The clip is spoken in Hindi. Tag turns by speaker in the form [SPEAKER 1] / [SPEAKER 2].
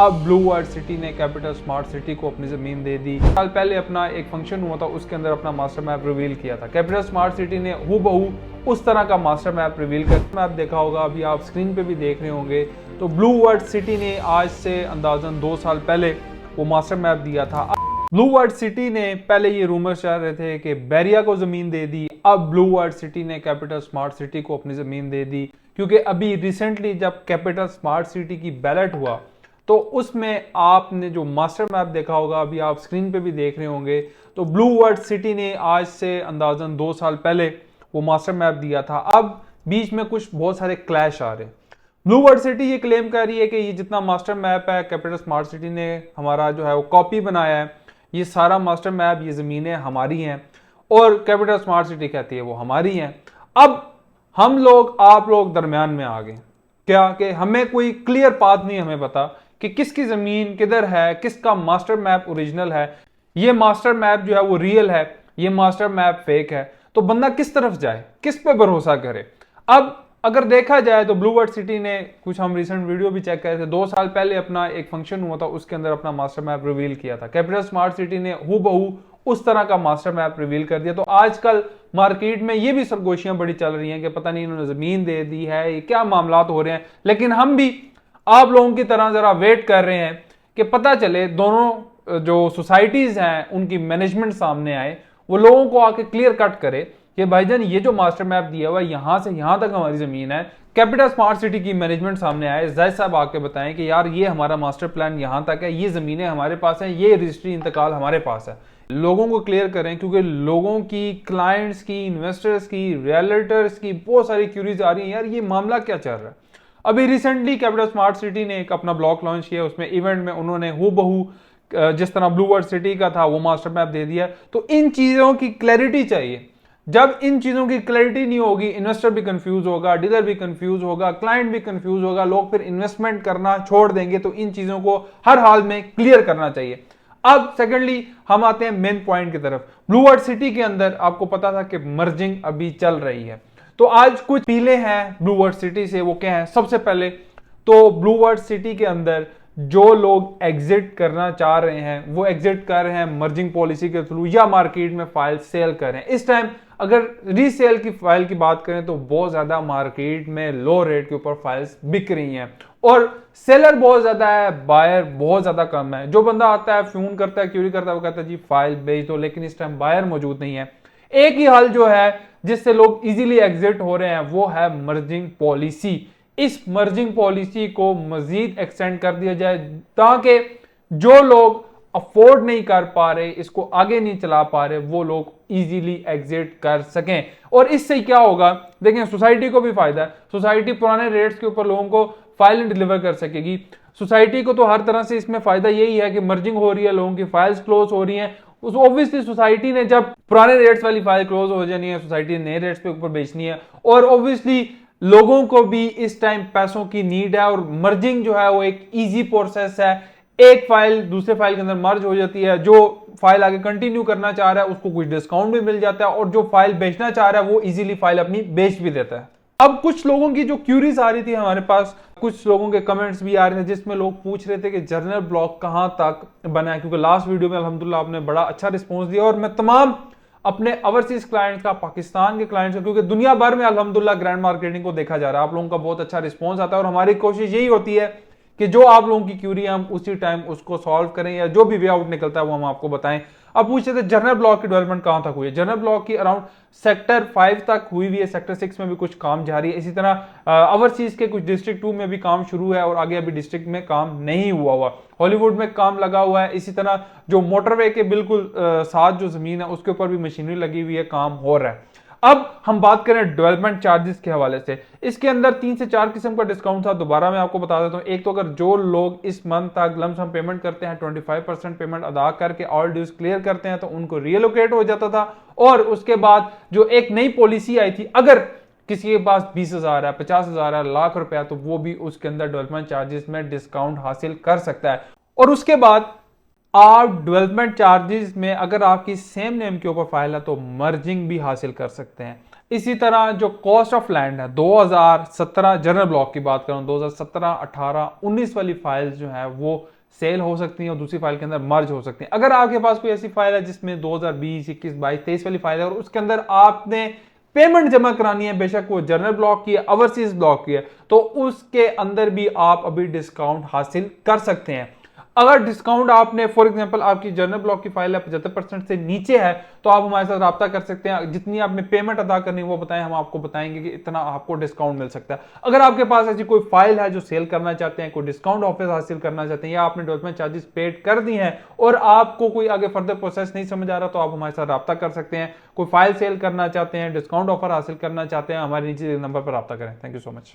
[SPEAKER 1] अब ब्लू वर्ल्ड सिटी ने कैपिटल स्मार्ट सिटी को अपनी ज़मीन दे दी। साल पहले अपना एक फंक्शन हुआ था, उसके अंदर अपना मास्टर मैप रिवील किया था। कैपिटल स्मार्ट सिटी ने हूबहू उस तरह का मास्टर मैप रिवील कर मैप देखा होगा, अभी आप स्क्रीन पे भी देख रहे होंगे। तो ब्लू वर्ल्ड सिटी ने आज से अंदाजन 2 साल पहले वो मास्टर मैप दिया था। ब्लू वर्ल्ड सिटी ने पहले ये रूमर्स चल रहे थे कि बैरिया को ज़मीन दे दी, अब ब्लू वर्ल्ड सिटी ने कैपिटल स्मार्ट सिटी को अपनी ज़मीन दे दी, क्योंकि अभी रिसेंटली जब कैपिटल स्मार्ट सिटी की बैलेट हुआ तो उसमें आपने जो मास्टर मैप देखा होगा, अभी आप स्क्रीन पे भी देख रहे होंगे। तो ब्लू वर्ल्ड सिटी ने आज से अंदाजन 2 साल पहले वो मास्टर मैप दिया था। अब बीच में कुछ बहुत सारे क्लैश आ रहे हैं। ब्लू वर्ल्ड सिटी ये क्लेम कर रही है कि ये जितना मास्टर मैप है कैपिटल स्मार्ट सिटी ने हमारा जो है वो कॉपी बनाया है, ये सारा मास्टर मैप, ये ज़मीनें हमारी हैं, और कैपिटल स्मार्ट सिटी कहती है वो हमारी हैं। अब हम लोग, आप लोग दरमियान में आ गए क्या कि हमें कोई क्लियर पाथ नहीं हमें पता कि किसकी ज़मीन किधर है, किसका मास्टर मैप ओरिजिनल है, ये मास्टर मैप जो है वो रियल है, ये मास्टर मैप फेक है। तो बंदा किस तरफ जाए, किस पे भरोसा करे। अब अगर देखा जाए तो ब्लू वर्ल्ड सिटी ने, कुछ हम रिसेंट वीडियो भी चेक करे थे, 2 साल पहले अपना एक फंक्शन हुआ था, उसके अंदर अपना मास्टर मैप रिवील किया था। कैपिटल स्मार्ट सिटी ने हूबहू उस तरह का मास्टर मैप रिवील कर दिया। तो आजकल मार्केट में ये भी सरगोशियां बड़ी चल रही हैं कि पता नहीं इन्होंने ज़मीन दे दी है, ये क्या मामलात हो रहे हैं। लेकिन हम भी आप लोगों की तरह जरा वेट कर रहे हैं कि पता चले, दोनों जो सोसाइटीज हैं उनकी मैनेजमेंट सामने आए, वो लोगों को आके क्लियर कट करे कि भाईजान ये जो मास्टर मैप दिया हुआ है यहां से यहां तक हमारी जमीन है। कैपिटल स्मार्ट सिटी की मैनेजमेंट सामने आए, जायद साहब आके बताएं कि यार ये हमारा मास्टर प्लान यहां तक है, ये जमीनें हमारे पास हैं, ये रजिस्ट्री इंतकाल हमारे पास है। लोगों को क्लियर करें, क्योंकि लोगों की, क्लाइंट्स की, इन्वेस्टर्स की, रियल्टर्स की बहुत सारी क्यूरीज आ रही है, यार ये मामला क्या चल रहा है। अभी रिसेंटली कैपिटल स्मार्ट सिटी ने एक अपना ब्लॉक लॉन्च किया, उसमें इवेंट में उन्होंने हूबहू जिस तरह ब्लू वर्ल्ड सिटी का था वो मास्टर मैप दे दिया। तो इन चीजों की क्लैरिटी चाहिए। जब इन चीजों की क्लैरिटी नहीं होगी, इन्वेस्टर भी कंफ्यूज होगा, डीलर भी कंफ्यूज होगा, क्लाइंट भी कंफ्यूज होगा, लोग फिर इन्वेस्टमेंट करना छोड़ देंगे। तो इन चीजों को हर हाल में क्लियर करना चाहिए। अब सेकेंडली हम आते हैं मेन पॉइंट की तरफ। ब्लू वर्ल्ड सिटी के अंदर आपको पता था कि मर्जिंग अभी चल रही है। तो आज कुछ पीले हैं ब्लू वर्ल्ड सिटी से, वो क्या है। सबसे पहले तो ब्लू वर्ल्ड सिटी के अंदर जो लोग एग्जिट करना चाह रहे हैं वो एग्जिट कर रहे हैं मर्जिंग पॉलिसी के थ्रू, या मार्केट में फाइल सेल कर रहे हैं। इस टाइम अगर रीसेल की फाइल की बात करें तो बहुत ज्यादा मार्केट में लो रेट के ऊपर फाइल्स बिक रही हैं, और सेलर बहुत ज्यादा है, बायर बहुत ज्यादा कम है। जो बंदा आता है, फोन करता है, क्यूरी करता है, वो कहता है जी फाइल भेज दो, लेकिन इस टाइम बायर मौजूद नहीं है। एक ही हल जो है जिससे लोग इजीली एग्जिट हो रहे हैं वो है मर्जिंग पॉलिसी। इस मर्जिंग पॉलिसी को मजीद एक्सटेंड कर दिया जाए ताकि जो लोग अफोर्ड नहीं कर पा रहे, इसको आगे नहीं चला पा रहे, वो लोग इजीली एग्जिट कर सकें। और इससे क्या होगा, देखें, सोसाइटी को भी फायदा है। सोसाइटी पुराने रेट्स के ऊपर लोगों को फाइल डिलीवर कर सकेगी। सोसाइटी को तो हर तरह से इसमें फायदा यही है कि मर्जिंग हो रही है, लोगों की फाइल्स क्लोज हो रही हैं। उस ऑब्वियसली सोसाइटी ने जब पुराने रेट्स वाली फाइल क्लोज हो जानी है, सोसाइटी ने नए रेट्स पे ऊपर बेचनी है, और ऑब्वियसली लोगों को भी इस टाइम पैसों की नीड है। और मर्जिंग जो है वो एक इजी प्रोसेस है, एक फाइल दूसरे फाइल के अंदर मर्ज हो जाती है। जो फाइल आगे कंटिन्यू करना चाह रहा है उसको कुछ डिस्काउंट भी मिल जाता है, और जो फाइल बेचना चाह रहा है वो इजीली फाइल अपनी बेच भी देता है। अब कुछ लोगों की जो क्यूरीज आ रही थी हमारे पास, कुछ लोगों के कमेंट्स भी आ रहे थे जिसमें लोग पूछ रहे थे कि जर्नल ब्लॉक कहां तक बना है, क्योंकि लास्ट वीडियो में अल्हम्दुलिल्लाह आपने बड़ा अच्छा रिस्पॉन्स दिया। और मैं तमाम अपने ओवरसीज क्लाइंट्स का, पाकिस्तान के क्लाइंट्स का, क्योंकि दुनिया भर में अल्हम्दुलिल्लाह ग्रैंड मार्केटिंग को देखा जा रहा है, आप लोगों का बहुत अच्छा रिस्पॉन्स आता है। और हमारी कोशिश यही होती है कि जो आप लोगों की क्यूरी है हम उसी टाइम उसको सॉल्व करें, या जो भी वे आउट निकलता है वो हम आपको बताएं। अब पूछते थे जर्नल ब्लॉक की डेवलपमेंट कहां तक हुई है। जर्नल ब्लॉक की अराउंड सेक्टर 5 तक हुई हुई है, सेक्टर 6 में भी कुछ काम जारी है। इसी तरह ओवरसीज के कुछ डिस्ट्रिक्ट 2 में भी काम शुरू है, और आगे अभी डिस्ट्रिक्ट में काम नहीं हुआ। हॉलीवुड में काम लगा हुआ है। इसी तरह जो मोटरवे के बिल्कुल साथ जो जमीन है उसके ऊपर भी मशीनरी लगी हुई है, काम हो रहा है। अब हम बात करें डेवलपमेंट चार्जेस के हवाले से, इसके अंदर 3 से 4 किस्म का डिस्काउंट था। दोबारा मैं आपको बता देता हूं। एक तो अगर जो लोग इस मंथ तक लमसम पेमेंट करते हैं, 25% पेमेंट अदा करके ऑल ड्यूज क्लियर करते हैं, तो उनको रिलोकेट हो जाता था। और उसके बाद जो एक नई पॉलिसी आई थी, अगर किसी के पास 20,000 है, 50,000 है, लाख रुपया, तो वो भी उसके अंदर डेवलपमेंट चार्जेस में डिस्काउंट हासिल कर सकता है। और उसके बाद आप डेवलपमेंट चार्जेस में अगर आपकी सेम नेम के ऊपर फाइल है तो मर्जिंग भी हासिल कर सकते हैं। इसी तरह जो कॉस्ट ऑफ लैंड है 2017 जनरल ब्लॉक की बात करूं, 2017, 18, 19 वाली फाइल्स जो है वो सेल हो सकती हैं और दूसरी फाइल के अंदर मर्ज हो सकती हैं। अगर आपके पास कोई ऐसी फाइल है जिसमें 2020, 21, 22, 23 वाली फाइल है और उसके अंदर आपने पेमेंट जमा करानी है, बेशक वो जनरल ब्लॉक की है, ओवरसीज ब्लॉक की है, तो उसके अंदर भी आप अभी डिस्काउंट हासिल कर सकते हैं। अगर डिस्काउंट आपने फॉर एग्जांपल आपकी जनरल ब्लॉक की फाइल है 75% से नीचे है, तो आप हमारे साथ राब्ता कर सकते हैं। जितनी आपने पेमेंट अदा करनी वो बताएं, हम आपको बताएंगे कि इतना आपको डिस्काउंट मिल सकता है। अगर आपके पास ऐसी कोई फाइल है जो सेल करना चाहते हैं, कोई डिस्काउंट ऑफर हासिल करना चाहते हैं, या आपने डेवलपमेंट चार्जेस पेड कर दी हैं और आपको कोई आगे फर्दर प्रोसेस नहीं समझ आ रहा, तो आप हमारे साथ राब्ता कर सकते हैं। कोई फाइल सेल करना चाहते हैं, डिस्काउंट ऑफर हासिल करना चाहते हैं, हमारे नीचे नंबर पर राब्ता करें। Thank you so much.